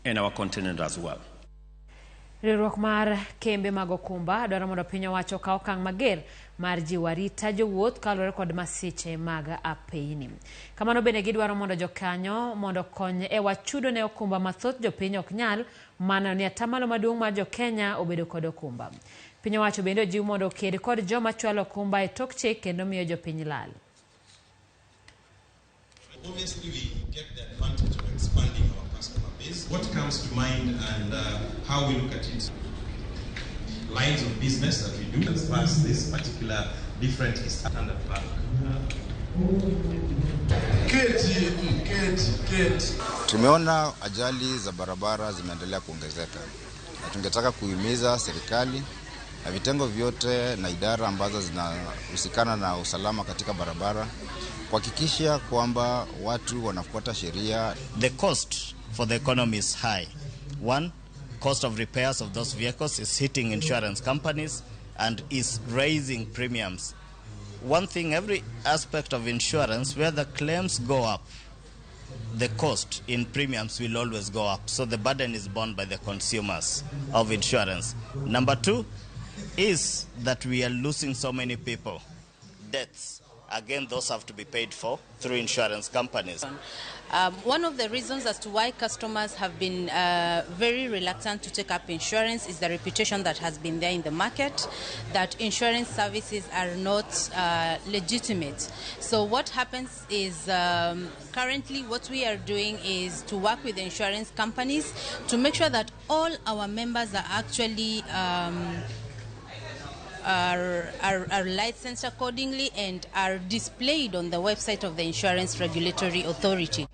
and our continent as well. Riwruok mar kembe mag okumba dwaro mondo piny owacho kaw okang' mager mar jiwo arita jowuoth kaluwore kod masiche mag apeyni. Kamano bende gidwaro mondo jokanyo mondo kony e wachudo ne okumba mathoth jopiny ok nyal mana ni atamalo maduong' mar jokenya obedo kod okumba. Piny owacho bende ojiw mondo oked kod joma chwalo okumba e tok chik kendo miyo jopiny lal. Obviously, we get the advantage of expanding our customer base. What comes to mind and how we look at it? Lines of business that we do as far as this particular different is standard bank. Tumeona ajali za barabara zimeendelea kuongezeka. Na tungetaka kuhimiza serikali na vitengo vyote na idara ambazo zinahusikana na usalama katika barabara kuhakikisha kwamba watu wanafuata sheria. The cost for the economy is high. One, cost of repairs of those vehicles is hitting insurance companies and is raising premiums. One thing, every aspect of insurance, where the claims go up, the cost in premiums will always go up. So the burden is borne by the consumers of insurance. Number two is that we are losing so many people. Deaths. Again, those have to be paid for through insurance companies. One of the reasons as to why customers have been very reluctant to take up insurance is the reputation that has been there in the market, that insurance services are not legitimate. So what happens is currently what we are doing is to work with the insurance companies to make sure that all our members are actually are licensed accordingly and are displayed on the website of the Insurance Regulatory Authority.